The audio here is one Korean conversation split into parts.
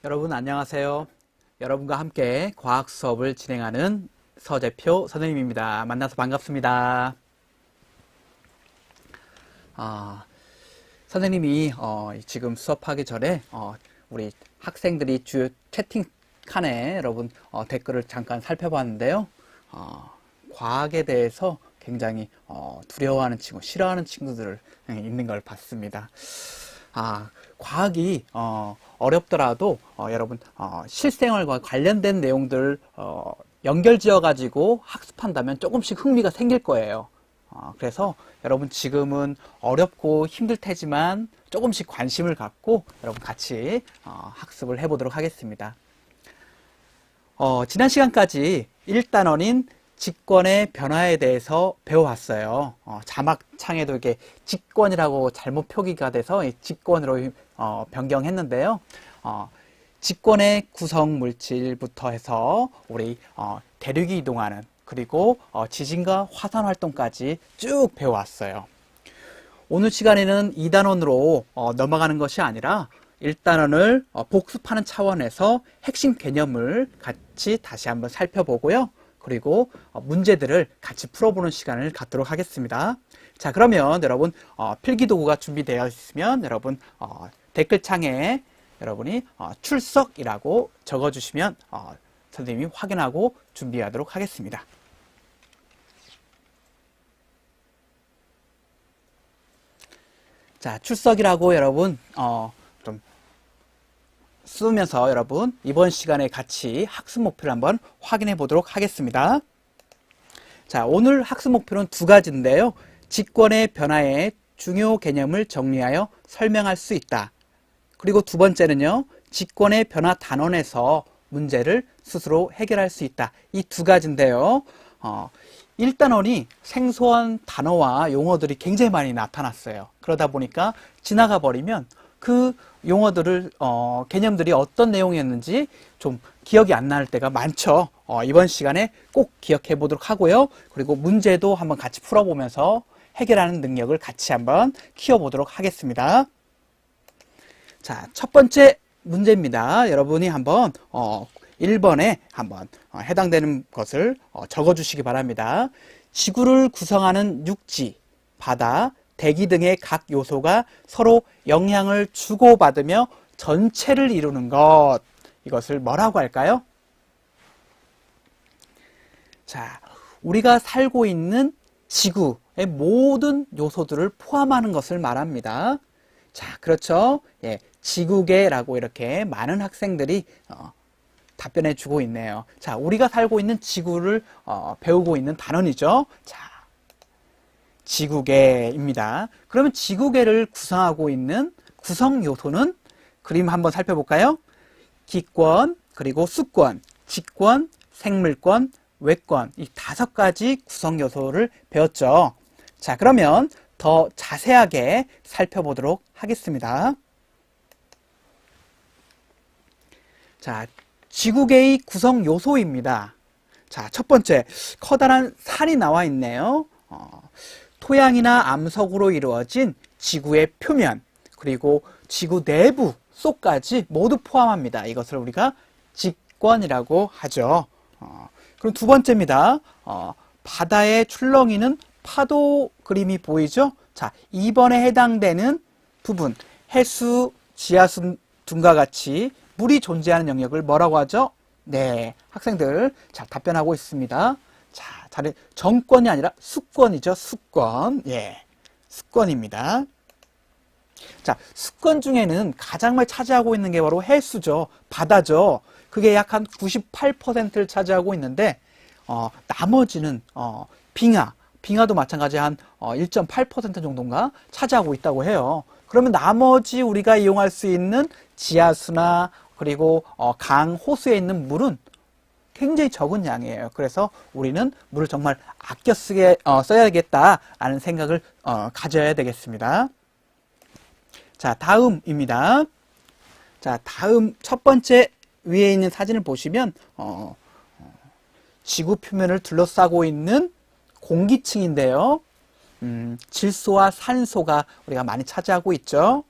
여러분 안녕하세요. 여러분과 함께 과학 수업을 진행하는 서재표 선생님입니다. 만나서 반갑습니다. 선생님이 지금 수업하기 전에 우리 학생들이 주요 채팅칸에 여러분 댓글을 잠깐 살펴봤는데요. 과학에 대해서 굉장히 두려워하는 친구, 싫어하는 친구들 있는 걸 봤습니다. 과학이 어렵더라도 여러분 실생활과 관련된 내용들 연결지어 가지고 학습한다면 조금씩 흥미가 생길 거예요. 그래서 여러분 지금은 어렵고 힘들 테지만 조금씩 관심을 갖고 여러분 같이 학습을 해보도록 하겠습니다. 지난 시간까지 1단원인 직권의 변화에 대해서 배워왔어요. 자막창에도 이렇게 직권이라고 잘못 표기가 돼서 직권으로 변경했는데요. 직권의 구성 물질부터 해서 우리 대륙이 이동하는 그리고 지진과 화산 활동까지 쭉 배워왔어요. 오늘 시간에는 2단원으로 넘어가는 것이 아니라 1단원을 복습하는 차원에서 핵심 개념을 같이 다시 한번 살펴보고요. 그리고 문제들을 같이 풀어보는 시간을 갖도록 하겠습니다. 자, 그러면 여러분 필기도구가 준비되어 있으면 여러분 댓글창에 여러분이 출석이라고 적어주시면 선생님이 확인하고 준비하도록 하겠습니다. 자, 출석이라고 여러분 좀 쓰면서 여러분 이번 시간에 같이 학습 목표를 한번 확인해 보도록 하겠습니다. 자, 오늘 학습 목표는 두 가지인데요. 직권의 변화의 중요 개념을 정리하여 설명할 수 있다. 그리고 두 번째는요. 직권의 변화 단원에서 문제를 스스로 해결할 수 있다. 이 두 가지인데요. 1단원이 생소한 단어와 용어들이 굉장히 많이 나타났어요. 그러다 보니까 지나가 버리면 그 용어들을 개념들이 어떤 내용이었는지 좀 기억이 안 날 때가 많죠. 이번 시간에 꼭 기억해 보도록 하고요. 그리고 문제도 한번 같이 풀어보면서 해결하는 능력을 같이 한번 키워보도록 하겠습니다. 자, 첫 번째 문제입니다. 여러분이 한번 1번에 한번 해당되는 것을 적어주시기 바랍니다. 지구를 구성하는 육지, 바다, 대기 등의 각 요소가 서로 영향을 주고받으며 전체를 이루는 것. 이것을 뭐라고 할까요? 자, 우리가 살고 있는 지구의 모든 요소들을 포함하는 것을 말합니다. 자, 그렇죠. 예, 지구계라고 이렇게 많은 학생들이 답변해 주고 있네요. 자, 우리가 살고 있는 지구를 배우고 있는 단원이죠. 자, 지구계입니다. 그러면 지구계를 구성하고 있는 구성 요소는 그림 한번 살펴볼까요? 기권, 그리고 수권, 직권, 생물권, 외권 이 5가지 구성 요소를 배웠죠. 자, 그러면 더 자세하게 살펴보도록 하겠습니다. 자, 지구계의 구성 요소입니다. 자, 첫 번째, 커다란 산이 나와 있네요. 토양이나 암석으로 이루어진 지구의 표면, 그리고 지구 내부 속까지 모두 포함합니다. 이것을 우리가 직권이라고 하죠. 그럼 두 번째입니다. 바다의 출렁이는 파도 그림이 보이죠? 자, 2번에 해당되는 부분, 해수, 지하수 등과 같이 물이 존재하는 영역을 뭐라고 하죠? 네, 학생들 자 답변하고 있습니다. 자, 정권이 아니라 수권이죠. 수권. 예, 수권입니다. 자, 수권 중에는 가장 많이 차지하고 있는 게 바로 해수죠. 바다죠. 그게 약 한 98%를 차지하고 있는데 나머지는 빙하도 마찬가지 한 1.8% 정도인가 차지하고 있다고 해요. 그러면 나머지 우리가 이용할 수 있는 지하수나 그리고 강, 호수에 있는 물은 굉장히 적은 양이에요. 그래서 우리는 물을 정말 아껴 써야겠다라는 생각을 가져야 되겠습니다. 자, 다음입니다. 자, 다음 첫 번째 위에 있는 사진을 보시면 지구 표면을 둘러싸고 있는 공기층인데요. 질소와 산소가 우리가 많이 차지하고 있죠.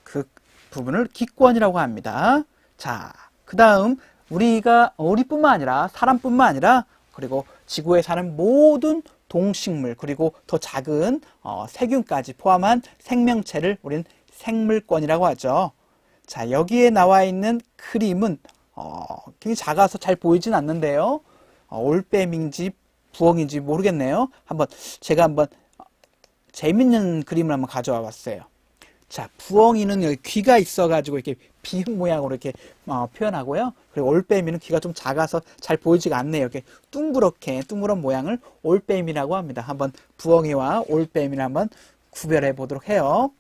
그 부분을 기권이라고 합니다. 자, 그 다음 우리뿐만 아니라 사람뿐만 아니라 그리고 지구에 사는 모든 동식물 그리고 더 작은 세균까지 포함한 생명체를 우리는 생물권이라고 하죠. 자, 여기에 나와 있는 그림은 굉장히 작아서 잘 보이진 않는데요. 올빼미인지 부엉인지 모르겠네요. 제가 한번 재밌는 그림을 한번 가져와 봤어요. 자, 부엉이는 여기 귀가 있어가지고 이렇게 비읍 모양으로 이렇게 표현하고요. 그리고 올빼미는 귀가 좀 작아서 잘 보이지가 않네요. 이렇게 둥그런 모양을 올빼미라고 합니다. 한번 부엉이와 올빼미를 한번 구별해 보도록 해요.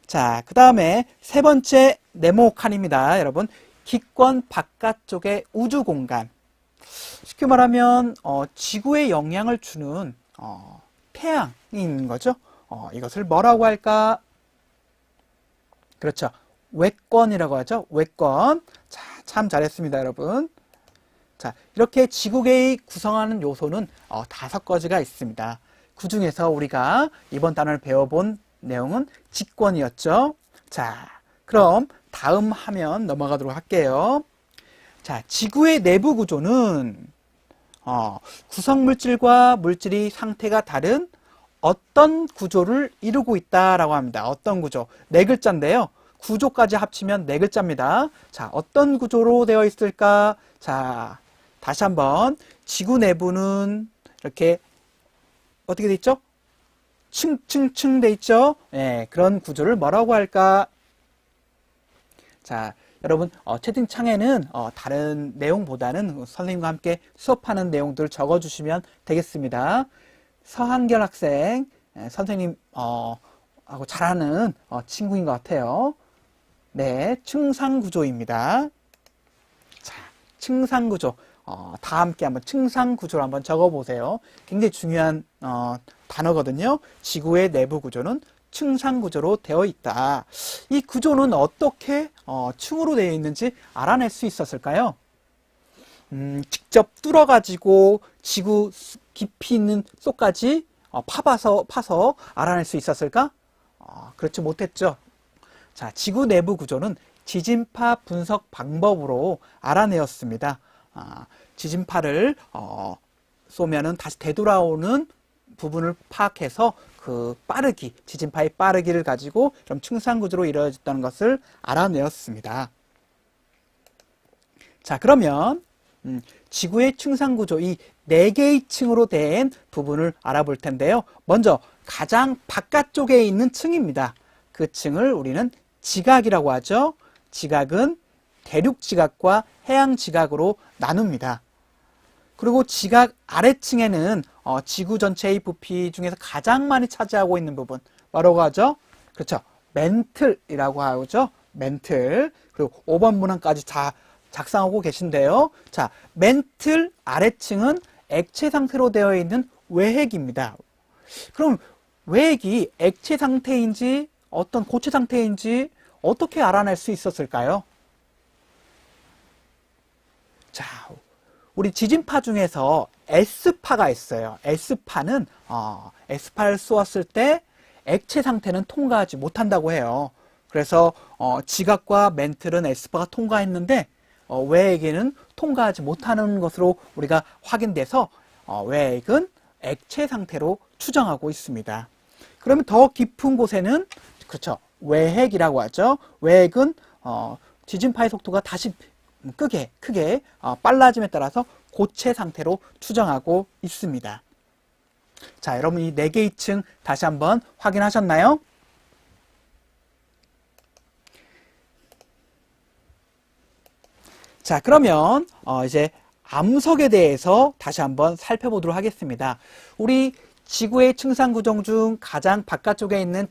자, 그 다음에 세 번째 네모칸입니다. 여러분, 기권 바깥쪽의 우주 공간. 쉽게 말하면 지구에 영향을 주는 태양이 있는 거죠. 이것을 뭐라고 할까? 그렇죠. 외권이라고 하죠. 외권. 자, 참 잘했습니다, 여러분. 자, 이렇게 지구계의 구성하는 요소는 5가지가 있습니다. 그 중에서 우리가 이번 단원을 배워본 내용은 직권이었죠. 자, 그럼 다음 화면 넘어가도록 할게요. 자, 지구의 내부 구조는 구성물질과 물질이 상태가 다른 어떤 구조를 이루고 있다라고 합니다. 어떤 구조? 4글자인데요. 구조까지 합치면 4글자입니다. 자, 어떤 구조로 되어 있을까? 자, 다시 한번 지구 내부는 이렇게 어떻게 돼 있죠? 층층층 돼 있죠? 네, 그런 구조를 뭐라고 할까? 자, 여러분 채팅창에는 다른 내용보다는 선생님과 함께 수업하는 내용들을 적어주시면 되겠습니다. 서한결 학생, 선생님 하고 잘하는 친구인 것 같아요. 네, 층상구조입니다. 자, 층상구조. 다 함께 한번 층상구조를 한번 적어보세요. 굉장히 중요한 단어거든요. 지구의 내부 구조는 층상구조로 되어 있다. 이 구조는 어떻게 층으로 되어 있는지 알아낼 수 있었을까요? 직접 뚫어가지고 지구 깊이 있는 속까지 파서 알아낼 수 있었을까? 그렇지 못했죠. 자, 지구 내부 구조는 지진파 분석 방법으로 알아내었습니다. 지진파를 쏘면은 다시 되돌아오는 부분을 파악해서 그 지진파의 빠르기를 가지고 그럼 층상구조로 이루어졌다는 것을 알아내었습니다. 자, 그러면 지구의 층상구조 이 4개의 층으로 된 부분을 알아볼 텐데요. 먼저 가장 바깥쪽에 있는 층입니다. 그 층을 우리는 지각이라고 하죠. 지각은 대륙지각과 해양지각으로 나눕니다. 그리고 지각 아래층에는 지구 전체의 부피 중에서 가장 많이 차지하고 있는 부분 뭐라고 하죠? 그렇죠. 멘틀이라고 하죠. 멘틀. 그리고 5번 문항까지 다 작성하고 계신데요. 자, 멘틀 아래층은 액체 상태로 되어 있는 외핵입니다. 그럼 외핵이 액체 상태인지 어떤 고체 상태인지 어떻게 알아낼 수 있었을까요? 자, 우리 지진파 중에서 S파가 있어요. S파는 S파를 쏘았을 때 액체 상태는 통과하지 못한다고 해요. 그래서 지각과 멘틀은 S파가 통과했는데 외핵에는 통과하지 못하는 것으로 우리가 확인돼서 외핵은 액체 상태로 추정하고 있습니다. 그러면 더 깊은 곳에는 그렇죠. 외핵이라고 하죠. 외핵은 지진파의 속도가 다시 크게 빨라짐에 따라서 고체 상태로 추정하고 있습니다. 자, 여러분 이 4개의 층 다시 한번 확인하셨나요? 자, 그러면 이제 암석에 대해서 다시 한번 살펴보도록 하겠습니다. 우리 지구의 층상구조 중 가장 바깥쪽에 있는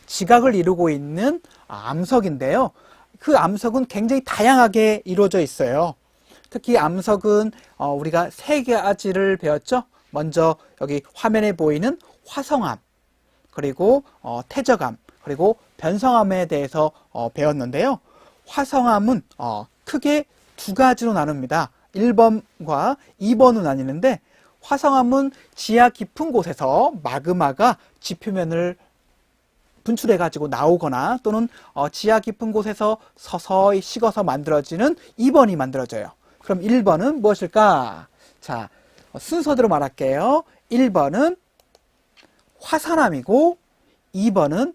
지각을 이루고 있는 암석인데요. 그 암석은 굉장히 다양하게 이루어져 있어요. 특히 암석은 우리가 3가지를 배웠죠. 먼저 여기 화면에 보이는 화성암, 그리고 퇴적암, 그리고 변성암에 대해서 배웠는데요. 화성암은 크게 2가지로 나눕니다. 1번과 2번으로 나뉘는데 화성암은 지하 깊은 곳에서 마그마가 지표면을 분출해가지고 나오거나 또는 지하 깊은 곳에서 서서히 식어서 만들어지는 2번이 만들어져요. 그럼 1번은 무엇일까? 자, 순서대로 말할게요. 1번은 화산암이고 2번은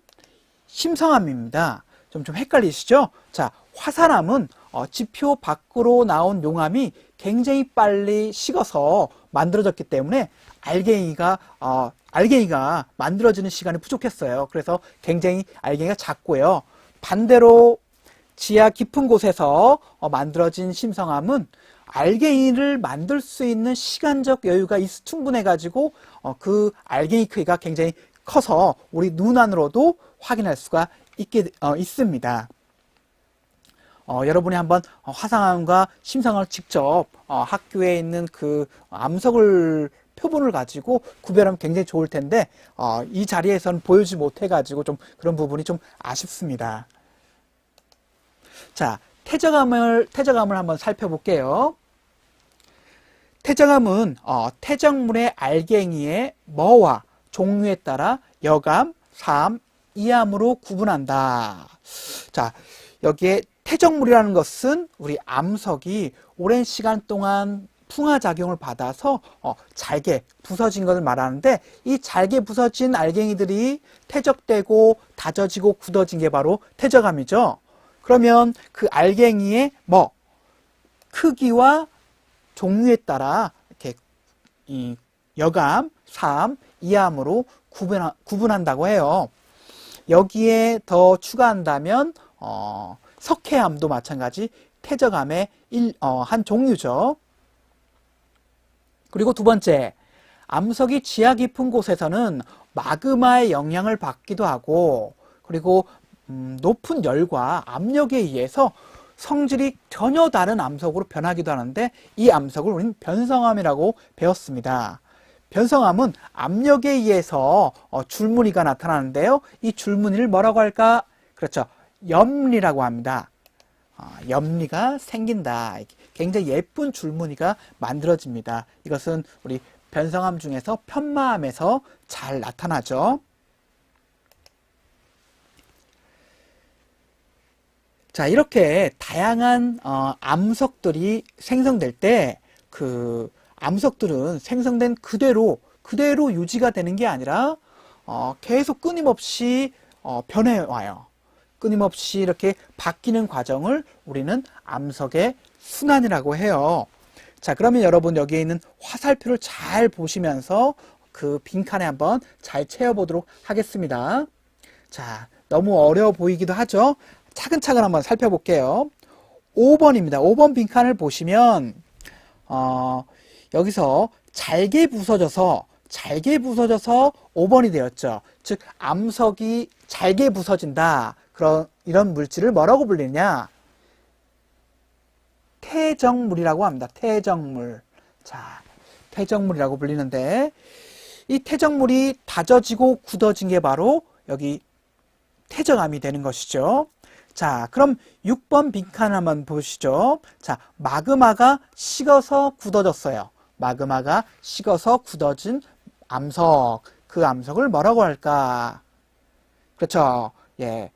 심성암입니다. 좀 헷갈리시죠? 자, 화산암은 지표 밖으로 나온 용암이 굉장히 빨리 식어서 만들어졌기 때문에 알갱이가 만들어지는 시간이 부족했어요. 그래서 굉장히 알갱이가 작고요. 반대로 지하 깊은 곳에서 만들어진 심성암은 알갱이를 만들 수 있는 시간적 여유가 충분해가지고 그 알갱이 크기가 굉장히 커서 우리 눈안으로도 확인할 수가 있습니다. 여러분이 한번 화산암과 심성암을 직접 학교에 있는 그 암석을 표본을 가지고 구별하면 굉장히 좋을 텐데 이 자리에서는 보여주지 못해가지고 좀 그런 부분이 좀 아쉽습니다. 자, 태적암을 한번 살펴볼게요. 태적암은 태적물의 알갱이의 뭐와 종류에 따라 여암, 사암, 이암으로 구분한다. 자, 여기에 태적물이라는 것은 우리 암석이 오랜 시간 동안 풍화작용을 받아서 잘게 부서진 것을 말하는데, 이 잘게 부서진 알갱이들이 태적되고 다져지고 굳어진 게 바로 태적암이죠. 그러면 그 알갱이의 크기와 종류에 따라 이렇게 이 여암, 사암, 이암으로 구분한다고 해요. 여기에 더 추가한다면 석회암도 마찬가지 태적암의 한 종류죠. 그리고 두 번째, 암석이 지하 깊은 곳에서는 마그마의 영향을 받기도 하고, 그리고 높은 열과 압력에 의해서 성질이 전혀 다른 암석으로 변하기도 하는데, 이 암석을 우리는 변성암이라고 배웠습니다. 변성암은 압력에 의해서 줄무늬가 나타나는데요. 이 줄무늬를 뭐라고 할까? 그렇죠. 염리라고 합니다. 염리가 생긴다. 굉장히 예쁜 줄무늬가 만들어집니다. 이것은 우리 변성암 중에서 편마암에서 잘 나타나죠. 자, 이렇게 다양한 암석들이 생성될 때 그 암석들은 생성된 그대로 유지가 되는 게 아니라 계속 끊임없이 변해와요. 끊임없이 이렇게 바뀌는 과정을 우리는 암석의 순환이라고 해요. 자, 그러면 여러분 여기에 있는 화살표를 잘 보시면서 그 빈칸에 한번 잘 채워보도록 하겠습니다. 자, 너무 어려워 보이기도 하죠? 차근차근 한번 살펴볼게요. 5번입니다. 5번 빈칸을 보시면 여기서 잘게 부서져서 5번이 되었죠. 즉 암석이 잘게 부서진다. 이런 물질을 뭐라고 불리냐? 태적물이라고 합니다. 태적물. 자, 태적물이라고 불리는데, 이 태적물이 다져지고 굳어진 게 바로 여기 태적암이 되는 것이죠. 자, 그럼 6번 빈칸 한번 보시죠. 자, 마그마가 식어서 굳어졌어요. 마그마가 식어서 굳어진 암석. 그 암석을 뭐라고 할까? 그렇죠. 예.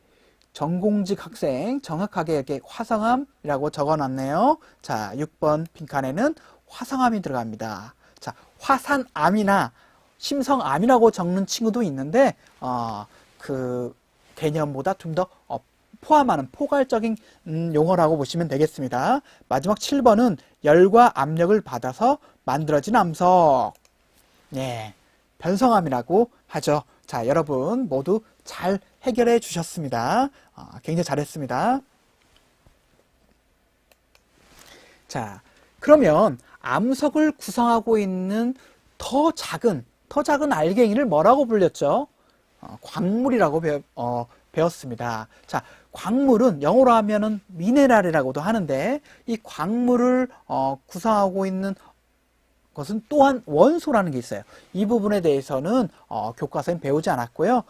전공직 학생 정확하게 이렇게 화성암이라고 적어놨네요. 자, 6번 빈칸에는 화성암이 들어갑니다. 자, 화산암이나 심성암이라고 적는 친구도 있는데 그 개념보다 좀 더 포함하는 포괄적인 용어라고 보시면 되겠습니다. 마지막 7번은 열과 압력을 받아서 만들어진 암석. 네, 변성암이라고 하죠. 자, 여러분 모두 잘 해결해 주셨습니다. 굉장히 잘했습니다. 자, 그러면 암석을 구성하고 있는 더 작은 알갱이를 뭐라고 불렸죠? 광물이라고 배웠습니다. 자, 광물은 영어로 하면은 미네랄이라고도 하는데, 이 광물을 구성하고 있는 것은 또한 원소라는 게 있어요. 이 부분에 대해서는 교과서엔 배우지 않았고요.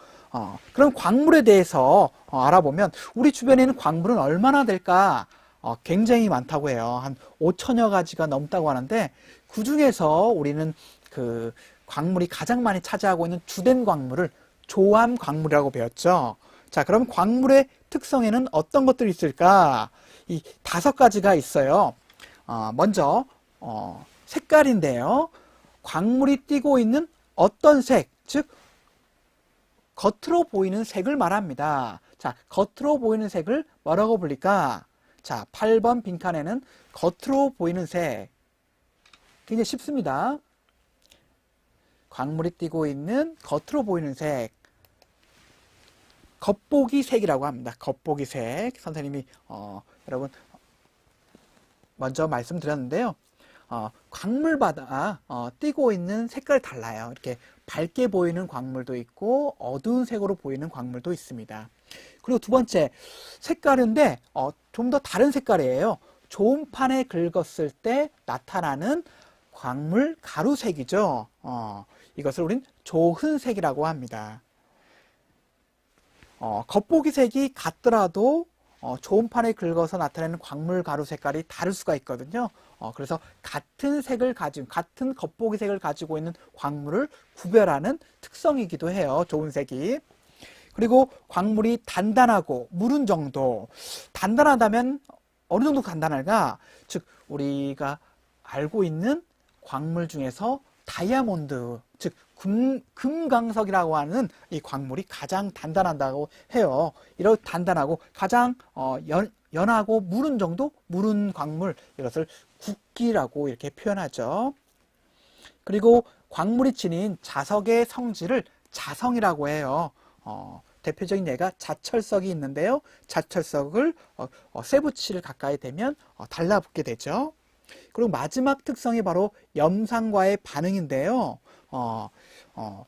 그럼 광물에 대해서 알아보면 우리 주변에 있는 광물은 얼마나 될까? 굉장히 많다고 해요. 한 5천여 가지가 넘다고 하는데, 그 중에서 우리는 그 광물이 가장 많이 차지하고 있는 주된 광물을 조암 광물이라고 배웠죠. 자, 그럼 광물의 특성에는 어떤 것들이 있을까? 이 5가지가 있어요. 먼저 색깔인데요. 광물이 띠고 있는 어떤 색, 즉 겉으로 보이는 색을 말합니다. 자, 겉으로 보이는 색을 뭐라고 불릴까? 자, 8번 빈칸에는 겉으로 보이는 색. 굉장히 쉽습니다. 광물이 띠고 있는 겉으로 보이는 색. 겉보기 색이라고 합니다. 겉보기 색. 선생님이 여러분 먼저 말씀드렸는데요. 광물마다 띠고 있는 색깔이 달라요. 이렇게 밝게 보이는 광물도 있고 어두운 색으로 보이는 광물도 있습니다. 그리고 두 번째 색깔인데 좀 더 다른 색깔이에요. 조음판에 긁었을 때 나타나는 광물 가루색이죠. 이것을 우린 조흔색이라고 합니다. 겉보기 색이 같더라도 조음판에 긁어서 나타내는 광물 가루 색깔이 다를 수가 있거든요. 그래서 같은 색을 가지고, 같은 겉보기 색을 가지고 있는 광물을 구별하는 특성이기도 해요. 좋은 색이. 그리고 광물이 단단하고 무른 정도. 단단하다면 어느 정도 단단할까? 즉 우리가 알고 있는 광물 중에서 다이아몬드, 즉 금강석이라고 하는 이 광물이 가장 단단하다고 해요. 이런 단단하고 가장 연하고 무른 정도, 무른 광물, 이것을 국기라고 이렇게 표현하죠. 그리고 광물이 지닌 자석의 성질을 자성이라고 해요. 대표적인 예가 자철석이 있는데요. 자철석을 쇠붙이를 가까이 대면 달라붙게 되죠. 그리고 마지막 특성이 바로 염산과의 반응인데요.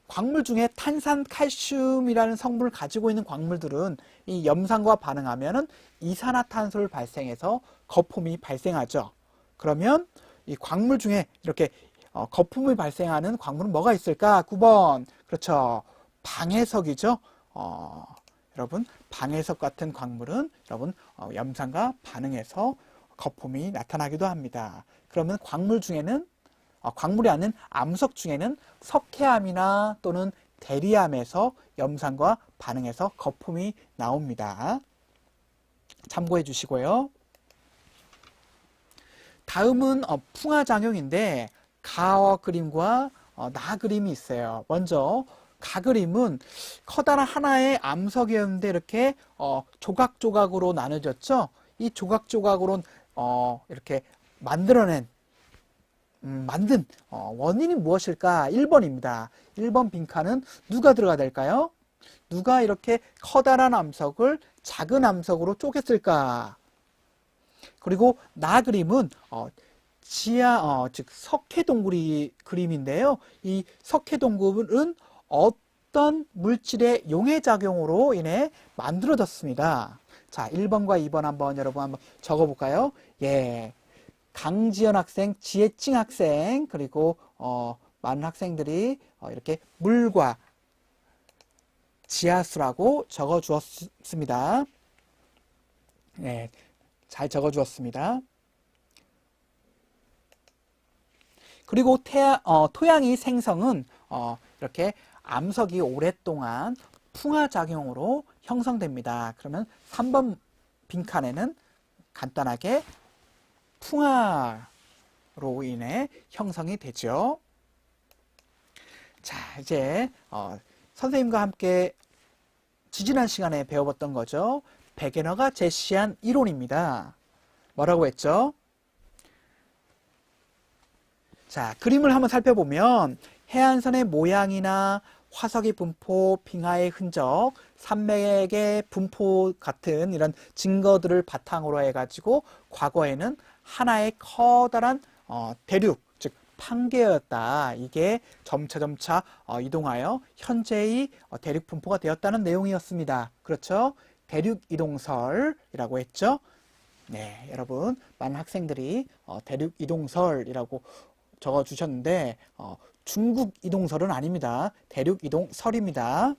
광물 중에 탄산 칼슘이라는 성분을 가지고 있는 광물들은 이 염산과 반응하면은 이산화탄소를 발생해서 거품이 발생하죠. 그러면 이 광물 중에 이렇게 거품이 발생하는 광물은 뭐가 있을까? 9번. 그렇죠. 방해석이죠. 여러분, 방해석 같은 광물은 여러분 염산과 반응해서 거품이 나타나기도 합니다. 그러면 광물 중에는 광물이 아닌 암석 중에는 석회암이나 또는 대리암에서 염산과 반응해서 거품이 나옵니다. 참고해 주시고요. 다음은 풍화작용인데 가 그림과 나 그림이 있어요. 먼저 가 그림은 커다란 하나의 암석이었는데 이렇게 조각조각으로 나눠졌죠. 이 조각조각으로 이렇게 만든 원인이 무엇일까? 1번입니다. 1번 빈칸은 누가 들어가야 될까요? 누가 이렇게 커다란 암석을 작은 암석으로 쪼갰을까? 그리고 나 그림은 즉 석회동굴이 그림인데요. 이 석회동굴은 어떤 물질의 용해작용으로 인해 만들어졌습니다. 자, 1번과 2번 여러분 한번 적어볼까요? 예. 강지연 학생, 지혜칭 학생, 그리고 많은 학생들이 이렇게 물과 지하수라고 적어 주었습니다. 네, 잘 적어 주었습니다. 그리고 토양의 생성은 이렇게 암석이 오랫동안 풍화작용으로 형성됩니다. 그러면 3번 빈칸에는 간단하게 풍화로 인해 형성이 되죠. 자, 이제 선생님과 함께 지지난 시간에 배워봤던 거죠. 베게너가 제시한 이론입니다. 뭐라고 했죠? 자, 그림을 한번 살펴보면 해안선의 모양이나 화석의 분포, 빙하의 흔적, 산맥의 분포 같은 이런 증거들을 바탕으로 해가지고 과거에는 하나의 커다란 대륙, 즉 판계였다. 이게 점차 이동하여 현재의 대륙 분포가 되었다는 내용이었습니다. 그렇죠? 대륙 이동설이라고 했죠? 네, 여러분 많은 학생들이 대륙 이동설이라고 적어주셨는데 중국 이동설은 아닙니다. 대륙 이동설입니다.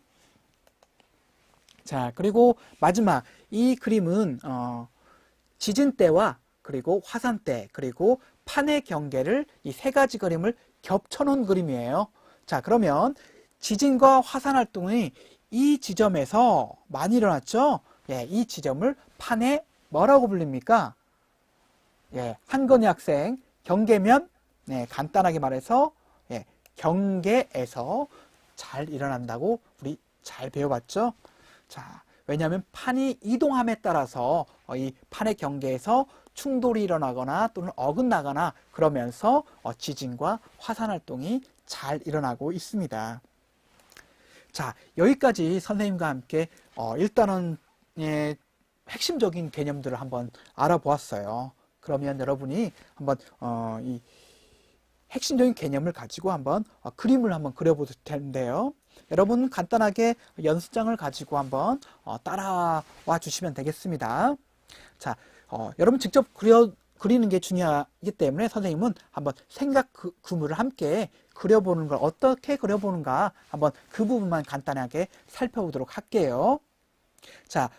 자, 그리고 마지막 이 그림은 지진 때와 그리고 화산 때 그리고 판의 경계를 이 세 가지 그림을 겹쳐 놓은 그림이에요. 자, 그러면 지진과 화산 활동이 이 지점에서 많이 일어났죠? 예, 이 지점을 판에 뭐라고 불립니까? 예, 한건희 학생 경계면, 네, 간단하게 말해서 예, 경계에서 잘 일어난다고 우리 잘 배워봤죠? 자, 왜냐하면 판이 이동함에 따라서 이 판의 경계에서 충돌이 일어나거나 또는 어긋나거나 그러면서 지진과 화산 활동이 잘 일어나고 있습니다. 자, 여기까지 선생님과 함께 일단은 예, 핵심적인 개념들을 한번 알아보았어요. 그러면 여러분이 한번 이 핵심적인 개념을 가지고 한번 그림을 한번 그려볼 텐데요. 여러분 간단하게 연습장을 가지고 한번 따라와 주시면 되겠습니다. 자, 여러분 직접 그리는 게 중요하기 때문에 선생님은 한번 생각 그물을 함께 그려보는 걸 어떻게 그려보는가 한번 그 부분만 간단하게 살펴보도록 할게요. 자,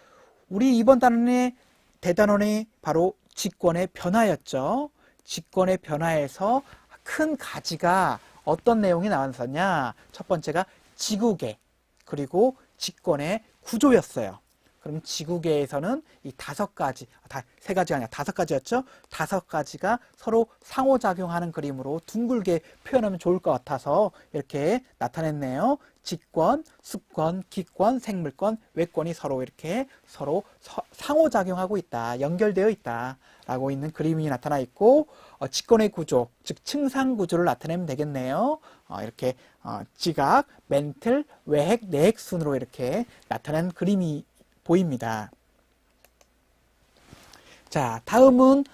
우리 이번 단원의 대단원이 바로 직권의 변화였죠. 직권의 변화에서 큰 가지가 어떤 내용이 나왔었냐? 첫 번째가 지구계 그리고 직권의 구조였어요. 그럼 지구계에서는 이 세 가지가 아니라 5가지였죠? 5가지가 서로 상호작용하는 그림으로 둥글게 표현하면 좋을 것 같아서 이렇게 나타냈네요. 직권, 수권, 기권, 생물권, 외권이 서로 상호작용하고 있다. 연결되어 있다. 라고 있는 그림이 나타나 있고, 직권의 구조, 즉 층상 구조를 나타내면 되겠네요. 이렇게 지각, 멘틀, 외핵, 내핵 순으로 이렇게 나타난 그림이 보입니다. 자, 다음은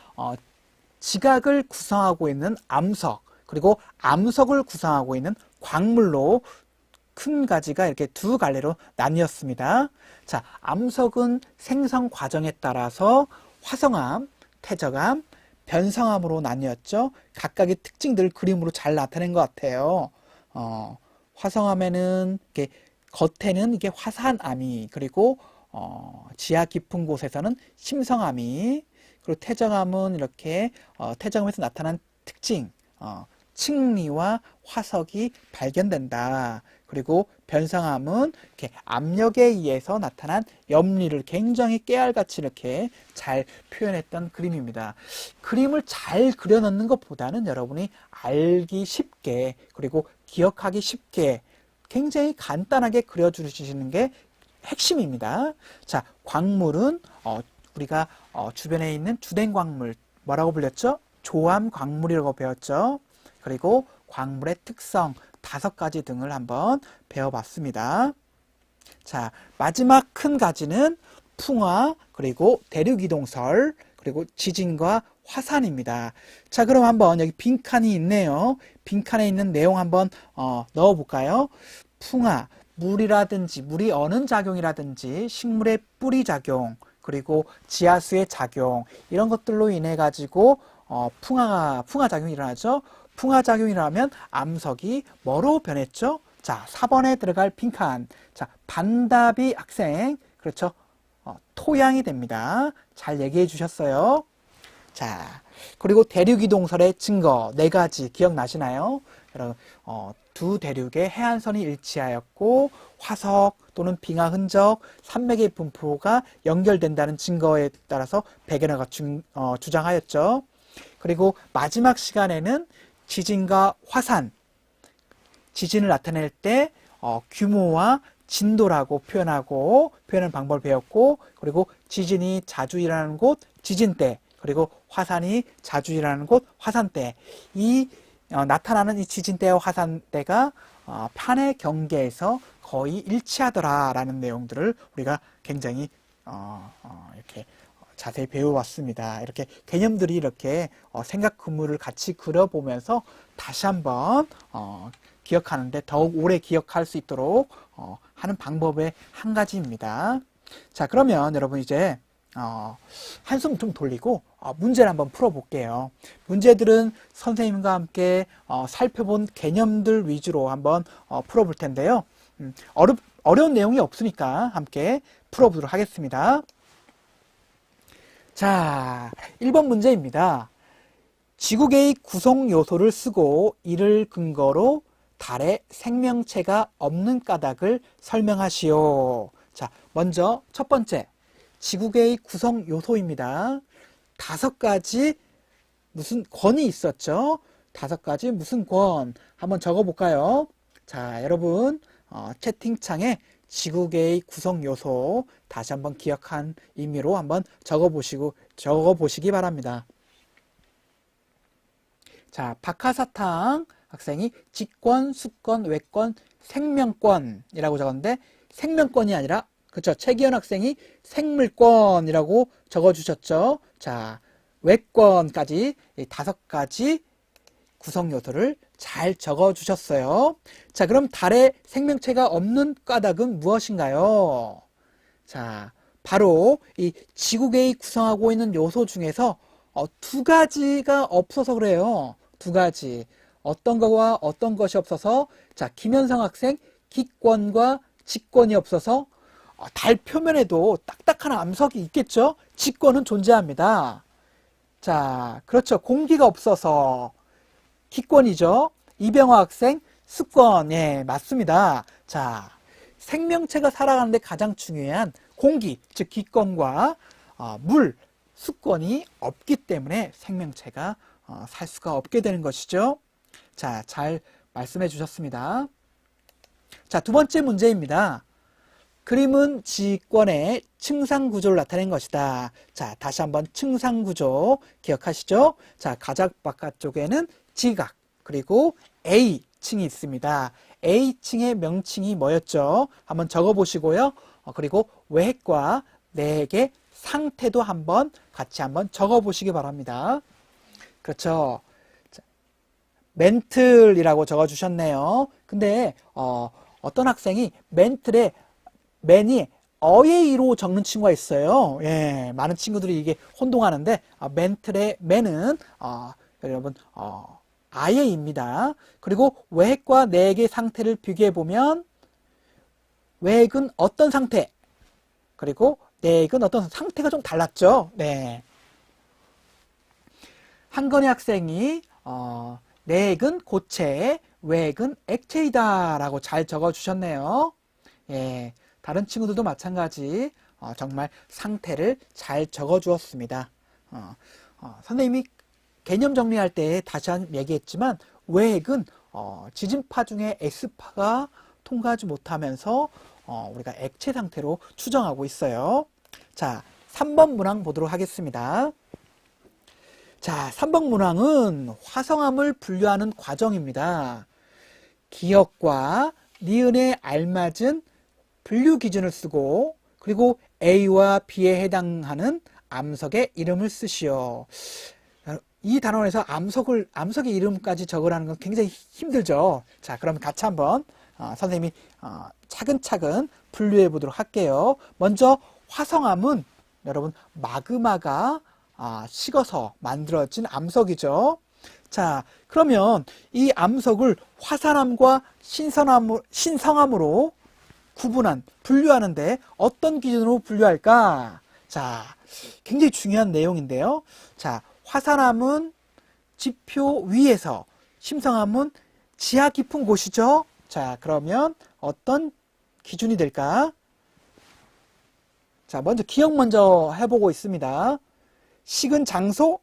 지각을 구성하고 있는 암석, 그리고 암석을 구성하고 있는 광물로 큰 가지가 이렇게 2갈래로 나뉘었습니다. 자, 암석은 생성 과정에 따라서 화성암, 태적암, 변성암으로 나뉘었죠. 각각의 특징들을 그림으로 잘 나타낸 것 같아요. 화성암에는 이렇게 겉에는 이게 화산암이, 그리고 지하 깊은 곳에서는 심성암이, 그리고 태정암은 이렇게 태정암에서 나타난 특징, 층리와 화석이 발견된다. 그리고 변성암은 이렇게 압력에 의해서 나타난 염리를 굉장히 깨알같이 이렇게 잘 표현했던 그림입니다. 그림을 잘 그려놓는 것보다는 여러분이 알기 쉽게 그리고 기억하기 쉽게 굉장히 간단하게 그려주시는 게 핵심입니다. 자, 광물은 우리가 주변에 있는 주된 광물 뭐라고 불렸죠? 조암 광물이라고 배웠죠. 그리고 광물의 특성 5가지 등을 한번 배워봤습니다. 자, 마지막 큰 가지는 풍화, 그리고 대륙이동설, 그리고 지진과 화산입니다. 자, 그럼 한번 여기 빈칸이 있네요. 빈칸에 있는 내용 한번 넣어볼까요? 풍화, 물이라든지 물이 어는 작용이라든지 식물의 뿌리 작용, 그리고 지하수의 작용, 이런 것들로 인해 가지고 풍화 작용이 일어나죠. 풍화 작용이라면 암석이 뭐로 변했죠? 자, 4번에 들어갈 빈칸. 자, 반다비 학생. 그렇죠. 토양이 됩니다. 잘 얘기해 주셨어요. 자, 그리고 대륙이동설의 증거 4가지 기억나시나요? 여러분, 두 대륙의 해안선이 일치하였고 화석 또는 빙하 흔적, 산맥의 분포가 연결된다는 증거에 따라서 베게너가 주장하였죠. 그리고 마지막 시간에는 지진과 화산, 지진을 나타낼 때 규모와 진도라고 표현하는 방법을 배웠고, 그리고 지진이 자주 일어나는 곳 지진대, 그리고 화산이 자주 일어나는 곳 화산대, 나타나는 이 지진대와 화산대가 판의 경계에서 거의 일치하더라라는 내용들을 우리가 굉장히 이렇게 자세히 배워왔습니다. 이렇게 개념들이 이렇게 생각 그물을 같이 그려보면서 다시 한번 기억하는데 더욱 오래 기억할 수 있도록 하는 방법의 한 가지입니다. 자, 그러면 여러분 이제 한숨 좀 돌리고 문제를 한번 풀어볼게요. 문제들은 선생님과 함께 살펴본 개념들 위주로 한번 풀어볼 텐데요. 어려운 내용이 없으니까 함께 풀어보도록 하겠습니다. 자, 1번 문제입니다. 지구계의 구성 요소를 쓰고 이를 근거로 달에 생명체가 없는 까닭을 설명하시오. 자, 먼저 첫 번째, 지구계의 구성 요소입니다. 5가지 무슨 권이 있었죠? 5가지 무슨 권? 한번 적어볼까요? 자, 여러분, 채팅창에 지구계의 구성 요소 다시 한번 기억한 의미로 한번 적어보시기 바랍니다. 자, 박하사탕 학생이 직권, 수권, 외권, 생명권이라고 적었는데 생명권이 아니라 그렇죠. 최기현 학생이 생물권이라고 적어주셨죠. 자, 외권까지 5가지 구성 요소를 잘 적어주셨어요. 자, 그럼 달에 생명체가 없는 까닭은 무엇인가요? 자, 바로 이 지구계의 구성하고 있는 요소 중에서 2가지가 없어서 그래요. 2가지. 어떤 거와 어떤 것이 없어서, 자, 김현성 학생 기권과 직권이 없어서 달 표면에도 딱딱한 암석이 있겠죠? 직권은 존재합니다. 자, 그렇죠. 공기가 없어서 기권이죠. 이병화 학생 수권. 예, 맞습니다. 자, 생명체가 살아가는데 가장 중요한 공기, 즉 기권과 물, 수권이 없기 때문에 생명체가 살 수가 없게 되는 것이죠. 자, 잘 말씀해 주셨습니다. 자, 2번째 문제입니다. 그림은 지권의 층상구조를 나타낸 것이다. 자, 다시 한번 층상구조 기억하시죠? 자, 가장 바깥쪽에는 지각, 그리고 A층이 있습니다. A층의 명칭이 뭐였죠? 한번 적어보시고요. 그리고 외핵과 내핵의 상태도 같이 한번 적어보시기 바랍니다. 그렇죠. 자, 멘틀이라고 적어주셨네요. 근데 어떤 학생이 멘틀에 맨이 어의 이로 적는 친구가 있어요. 예, 많은 친구들이 이게 혼동하는데 멘틀의 맨은 여러분 아예입니다. 그리고 외핵과 내핵의 상태를 비교해 보면 외핵은 어떤 상태, 그리고 내핵은 어떤 상태가 좀 달랐죠. 네. 한건희 학생이 내핵은 고체, 외핵은 액체이다 라고 잘 적어주셨네요. 예, 다른 친구들도 마찬가지 정말 상태를 잘 적어주었습니다. 선생님이 개념 정리할 때 다시 한 얘기했지만 외핵은 지진파 중에 S파가 통과하지 못하면서 우리가 액체 상태로 추정하고 있어요. 자, 3번 문항 보도록 하겠습니다. 자, 3번 문항은 화성암을 분류하는 과정입니다. 기역과 니은에 알맞은 분류 기준을 쓰고, 그리고 A와 B에 해당하는 암석의 이름을 쓰시오. 이 단원에서 암석의 이름까지 적으라는 건 굉장히 힘들죠. 자, 그럼 같이 한번 선생님이 차근차근 분류해 보도록 할게요. 먼저 화성암은 여러분 마그마가 식어서 만들어진 암석이죠. 자, 그러면 이 암석을 화산암과 신성암으로 분류하는데 어떤 기준으로 분류할까? 자, 굉장히 중요한 내용인데요. 자, 화산암은 지표 위에서, 신성암은 지하 깊은 곳이죠. 자, 그러면 어떤 기준이 될까? 자, 기억 먼저 해보고 있습니다. 식은 장소?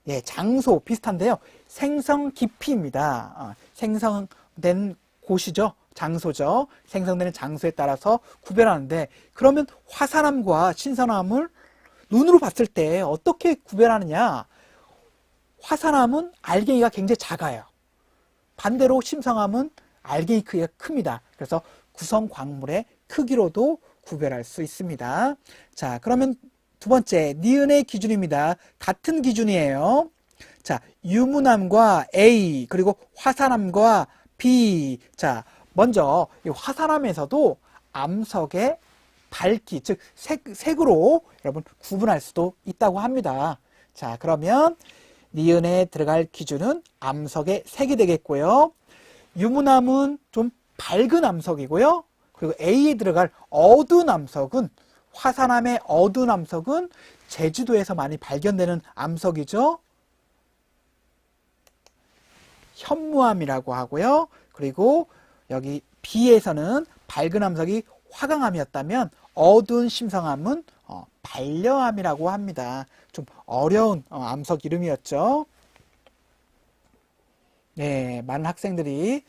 예, 장소 비슷한데요. 생성 깊이입니다. 생성된 곳이죠. 장소죠. 생성되는 장소에 따라서 구별하는데, 그러면 화산암과 신선암을 눈으로 봤을 때 어떻게 구별하느냐? 화산암은 알갱이가 굉장히 작아요. 반대로 심성암은 알갱이 크기가 큽니다. 그래서 구성 광물의 크기로도 구별할 수 있습니다. 자, 그러면 2번째, 니은의 기준입니다. 같은 기준이에요. 자, 유문암과 A, 그리고 화산암과 B. 자, 먼저 이 화산암에서도 암석의 밝기, 즉 색으로 여러분 구분할 수도 있다고 합니다. 자, 그러면 니은에 들어갈 기준은 암석의 색이 되겠고요. 유문암은 좀 밝은 암석이고요. 그리고 A에 들어갈 어두운 암석은, 화산암의 어두운 암석은 제주도에서 많이 발견되는 암석이죠. 현무암이라고 하고요. 그리고 여기 B에서는 밝은 암석이 화강암이었다면 어두운 심성암은 반려암이라고 합니다. 좀 어려운 암석 이름이었죠. 네, 많은 학생들이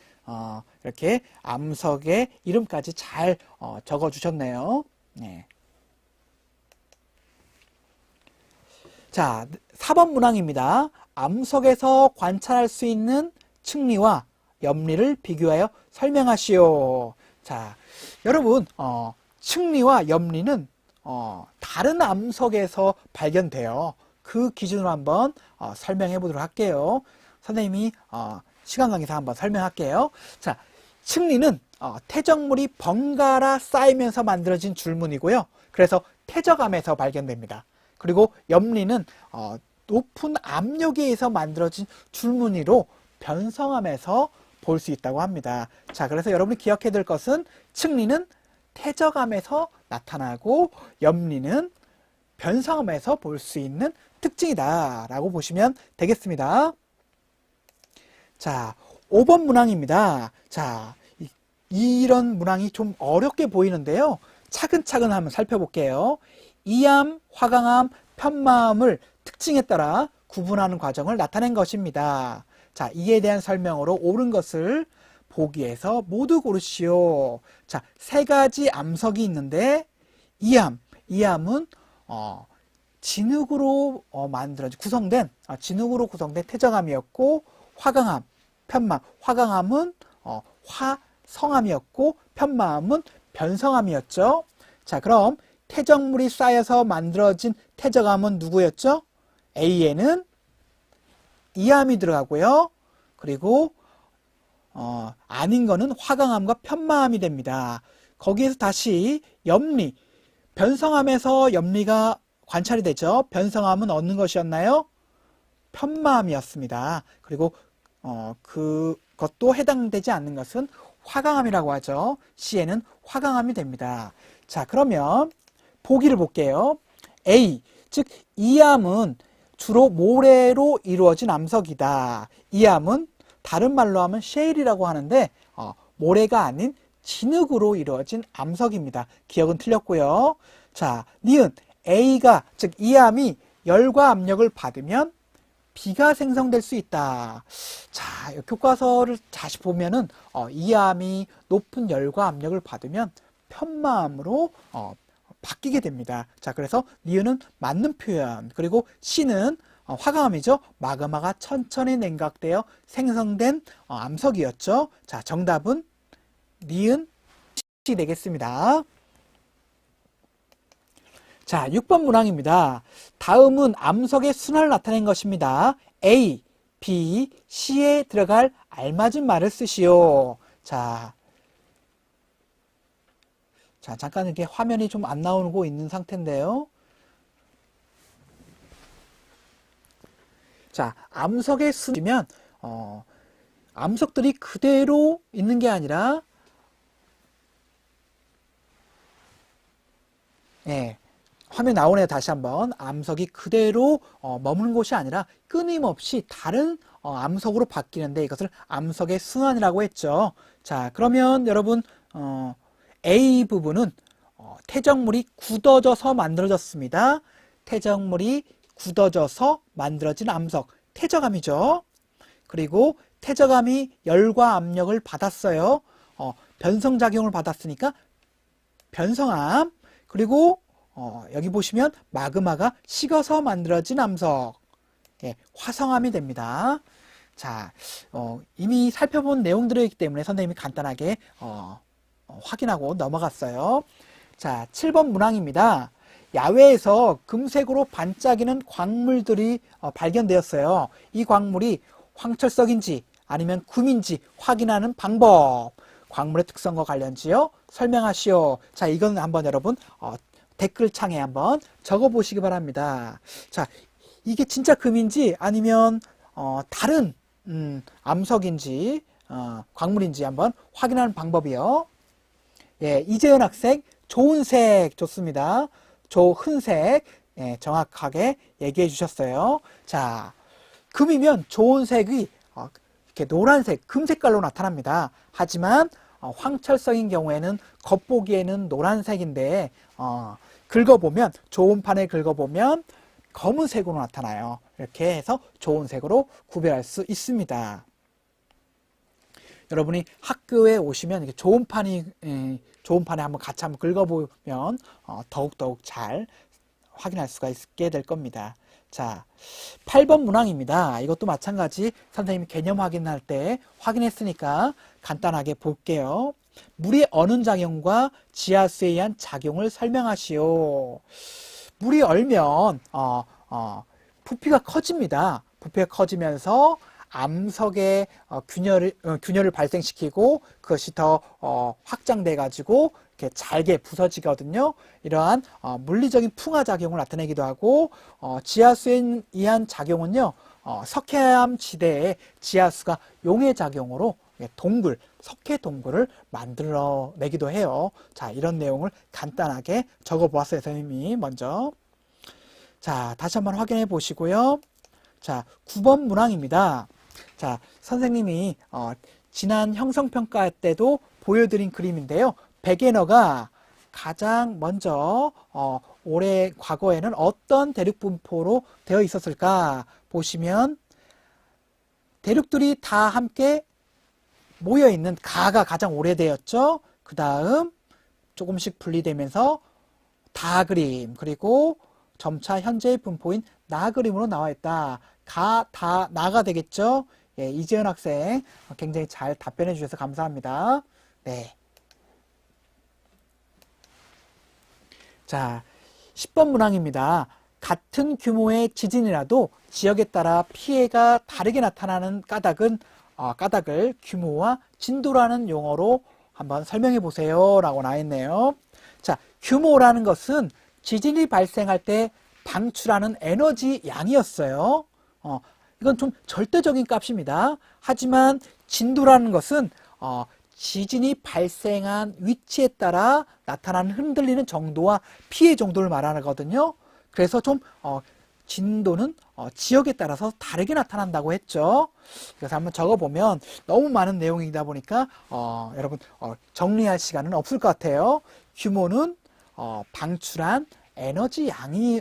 이렇게 암석의 이름까지 잘 적어주셨네요. 네. 자, 4번 문항입니다. 암석에서 관찰할 수 있는 층리와 염리를 비교하여 설명하시오. 자, 여러분, 층리와 염리는 다른 암석에서 발견돼요. 그 기준으로 한번 설명해 보도록 할게요. 선생님이 시간 관계상 한번 설명할게요. 자, 층리는 태적물이 번갈아 쌓이면서 만들어진 줄무늬고요. 그래서 태적암에서 발견됩니다. 그리고 염리는 높은 압력에 의해서 만들어진 줄무늬로 변성암에서 볼 수 있다고 합니다. 자, 그래서 여러분이 기억해야 될 것은 층리는 태적암에서 나타나고 염리는 변성암에서 볼 수 있는 특징이다 라고 보시면 되겠습니다. 자, 5번 문항입니다. 자, 이런 문항이 좀 어렵게 보이는데요. 차근차근 한번 살펴볼게요. 이암, 화강암, 편마암을 특징에 따라 구분하는 과정을 나타낸 것입니다. 자, 이에 대한 설명으로 옳은 것을 보기에서 모두 고르시오. 자, 세 가지 암석이 있는데 이암은 진흙으로 구성된 진흙으로 구성된 태적암이었고, 화강암, 편마암, 화강암은 화성암이었고 편마암은 변성암이었죠. 자, 그럼 태적물이 쌓여서 만들어진 태적암은 누구였죠? A에는 이암이 들어가고요. 그리고 아닌 거는 화강암과 편마암이 됩니다. 거기에서 다시 염리, 변성암에서 염리가 관찰이 되죠. 변성암은 얻는 것이었나요? 편마암이었습니다. 그리고 그것도 해당되지 않는 것은 화강암이라고 하죠. C에는 화강암이 됩니다. 자, 그러면 보기를 볼게요. A, 즉 이암은 주로 모래로 이루어진 암석이다. 이암은 다른 말로 하면 셰일이라고 하는데 모래가 아닌 진흙으로 이루어진 암석입니다. 기억은 틀렸고요. 자, 니은 A가, 즉 이암이 열과 압력을 받으면 B가 생성될 수 있다. 자, 교과서를 다시 보면은 이암이 높은 열과 압력을 받으면 편마암으로 바뀌게 됩니다. 자, 그래서 니은은 맞는 표현. 그리고 C는 화강암이죠. 마그마가 천천히 냉각되어 생성된 암석이었죠. 자, 정답은 니은 C 되겠습니다. 자, 6번 문항입니다. 다음은 암석의 순환을 나타낸 것입니다. A, B, C에 들어갈 알맞은 말을 쓰시오. 자, 잠깐 이렇게 화면이 좀 안 나오고 있는 상태인데요. 자, 암석에 쓰면 암석들이 그대로 있는 게 아니라 화면 나오네요. 다시 한번. 암석이 그대로 머무는 곳이 아니라 끊임없이 다른 암석으로 바뀌는데 이것을 암석의 순환이라고 했죠. 자, 그러면 여러분 A 부분은 태적물이 굳어져서 만들어졌습니다. 태적물이 굳어져서 만들어진 암석, 태적암이죠. 그리고 태적암이 열과 압력을 받았어요. 변성작용을 받았으니까 변성암. 그리고 여기 보시면 마그마가 식어서 만들어진 암석, 화성암이 됩니다. 자, 이미 살펴본 내용들이기 때문에 선생님이 간단하게 확인하고 넘어갔어요. 자, 7번 문항입니다. 야외에서 금색으로 반짝이는 광물들이 발견되었어요. 이 광물이 황철석인지 아니면 금인지 확인하는 방법, 광물의 특성과 관련지요 설명하시오. 자, 이건 한번 여러분 댓글창에 한번 적어보시기 바랍니다. 자, 이게 진짜 금인지 아니면 다른 암석인지 광물인지 한번 확인하는 방법이요. 예, 이재현 학생 좋은 색 좋습니다. 좋은색 정확하게 얘기해 주셨어요. 자, 금이면 좋은 색이 이렇게 노란색, 금색깔로 나타납니다. 하지만 황철성인 경우에는 겉보기에는 노란색인데 긁어보면, 좋은 판에 긁어보면 검은색으로 나타나요. 이렇게 해서 좋은 색으로 구별할 수 있습니다. 여러분이 학교에 오시면 이렇게 좋은 판에 한번 같이 한번 긁어보면 더욱더욱 잘 확인할 수가 있게 될 겁니다. 자, 8번 문항입니다. 이것도 마찬가지 선생님이 개념 확인할 때 확인했으니까 간단하게 볼게요. 물이 어는 작용과 지하수에 의한 작용을 설명하시오. 물이 얼면 부피가 커집니다. 부피가 커지면서 암석에 균열을 발생시키고 그것이 더 확장돼 가지고 이렇게 잘게 부서지거든요. 이러한 물리적인 풍화작용을 나타내기도 하고, 지하수에 의한 작용은요, 석회암 지대에 지하수가 용해작용으로 석회 동굴을 만들어내기도 해요. 자, 이런 내용을 간단하게 적어보았어요, 선생님이 먼저. 자, 다시 한번 확인해 보시고요. 자, 9번 문항입니다. 자, 선생님이 지난 형성평가 때도 보여드린 그림인데요. 백예너가 가장 먼저 올해 과거에는 어떤 대륙 분포로 되어 있었을까 보시면, 대륙들이 다 함께 모여있는 가가 가장 오래되었죠. 그 다음 조금씩 분리되면서 다 그림, 그리고 점차 현재의 분포인 나 그림으로 나와 있다. 가, 다, 나가 되겠죠. 예, 이재은 학생 굉장히 잘 답변해 주셔서 감사합니다. 네. 자, 10번 문항입니다. 같은 규모의 지진이라도 지역에 따라 피해가 다르게 나타나는 까닭을 규모와 진도라는 용어로 한번 설명해 보세요 라고 나와 있네요. 자, 규모라는 것은 지진이 발생할 때 방출하는 에너지 양이었어요. 이건 좀 절대적인 값입니다. 하지만 진도라는 것은 지진이 발생한 위치에 따라 나타나는 흔들리는 정도와 피해 정도를 말하거든요. 그래서 좀 진도는 지역에 따라서 다르게 나타난다고 했죠. 그래서 한번 적어보면 너무 많은 내용이다 보니까 여러분 정리할 시간은 없을 것 같아요. 규모는 방출한 에너지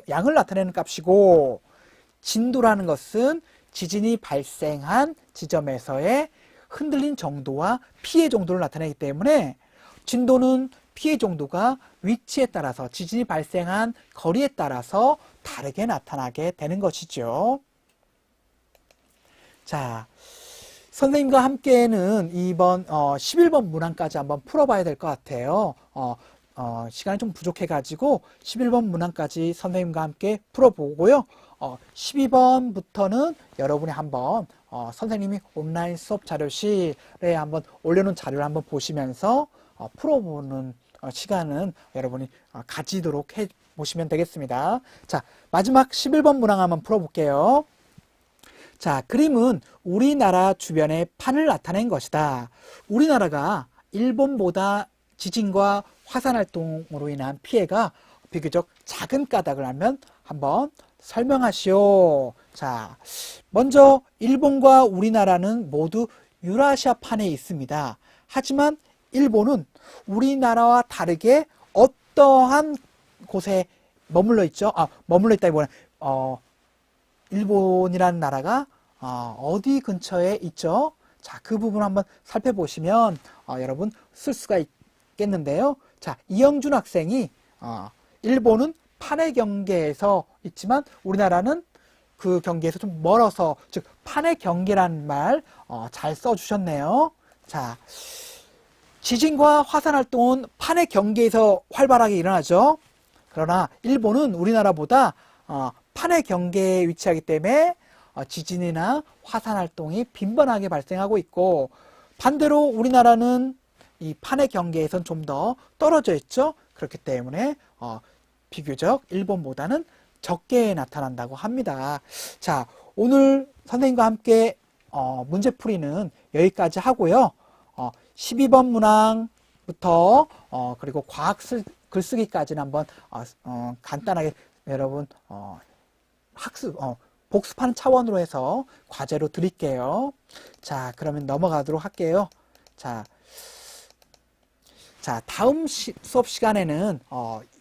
양을 나타내는 값이고, 진도라는 것은 지진이 발생한 지점에서의 흔들린 정도와 피해 정도를 나타내기 때문에, 진도는 피해 정도가 위치에 따라서, 지진이 발생한 거리에 따라서 다르게 나타나게 되는 것이죠. 자, 선생님과 함께는 이번 11번 문항까지 한번 풀어봐야 될 것 같아요. 시간이 좀 부족해가지고 11번 문항까지 선생님과 함께 풀어보고요. 12번부터는 여러분이 한번 선생님이 온라인 수업 자료실에 한번 올려놓은 자료를 한번 보시면서 풀어보는 시간은 여러분이 가지도록 해보시면 되겠습니다. 자, 마지막 11번 문항 한번 풀어볼게요. 자, 그림은 우리나라 주변의 판을 나타낸 것이다. 우리나라가 일본보다 지진과 화산 활동으로 인한 피해가 비교적 작은 까닭을 알면 한번 설명하시오. 자, 먼저 일본과 우리나라는 모두 유라시아판에 있습니다. 하지만 일본은 우리나라와 다르게 어떠한 곳에 머물러 있죠? 머물러 있다기보다는 일본이라는 나라가 어디 근처에 있죠? 자, 그 부분 한번 살펴보시면 여러분 쓸 수가 있겠는데요. 자, 이영준 학생이 일본은 판의 경계에서 있지만 우리나라는 그 경계에서 좀 멀어서, 즉 판의 경계라는 말 잘 써주셨네요. 자, 지진과 화산 활동은 판의 경계에서 활발하게 일어나죠. 그러나 일본은 우리나라보다 판의 경계에 위치하기 때문에 지진이나 화산 활동이 빈번하게 발생하고 있고, 반대로 우리나라는 이 판의 경계에선 좀 더 떨어져 있죠. 그렇기 때문에 비교적 일본보다는 적게 나타난다고 합니다. 자, 오늘 선생님과 함께 문제풀이는 여기까지 하고요. 12번 문항부터 그리고 과학 글쓰기까지는 한번 간단하게 여러분 학습 복습하는 차원으로 해서 과제로 드릴게요. 자, 그러면 넘어가도록 할게요. 자, 다음 수업 시간에는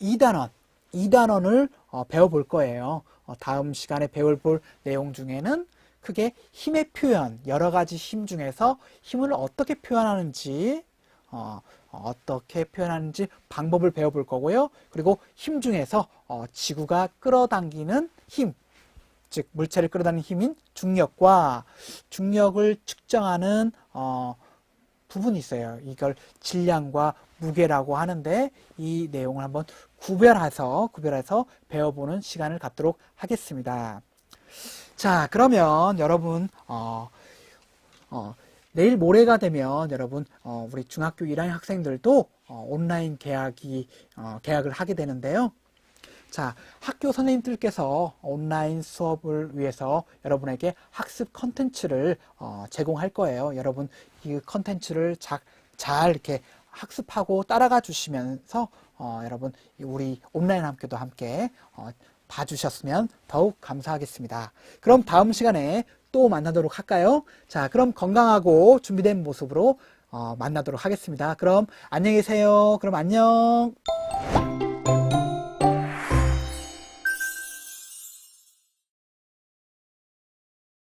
2단원을 배워볼 거예요. 다음 시간에 배워볼 내용 중에는 크게 힘의 표현, 여러 가지 힘 중에서 힘을 어떻게 표현하는지 방법을 배워볼 거고요. 그리고 힘 중에서 지구가 끌어당기는 힘, 즉 물체를 끌어당기는 힘인 중력과 중력을 측정하는 부분이 있어요. 이걸 질량과 무게라고 하는데 이 내용을 한번 구별해서 배워보는 시간을 갖도록 하겠습니다. 자, 그러면 여러분 내일 모레가 되면 여러분 우리 중학교 1학년 학생들도 온라인 개학을 하게 되는데요. 자, 학교 선생님들께서 온라인 수업을 위해서 여러분에게 학습 컨텐츠를 제공할 거예요. 여러분 이 컨텐츠를 잘 이렇게 학습하고 따라가 주시면서 여러분 우리 온라인 학교도 함께 봐주셨으면 더욱 감사하겠습니다. 그럼 다음 시간에 또 만나도록 할까요? 자, 그럼 건강하고 준비된 모습으로 만나도록 하겠습니다. 그럼 안녕히 계세요. 그럼 안녕.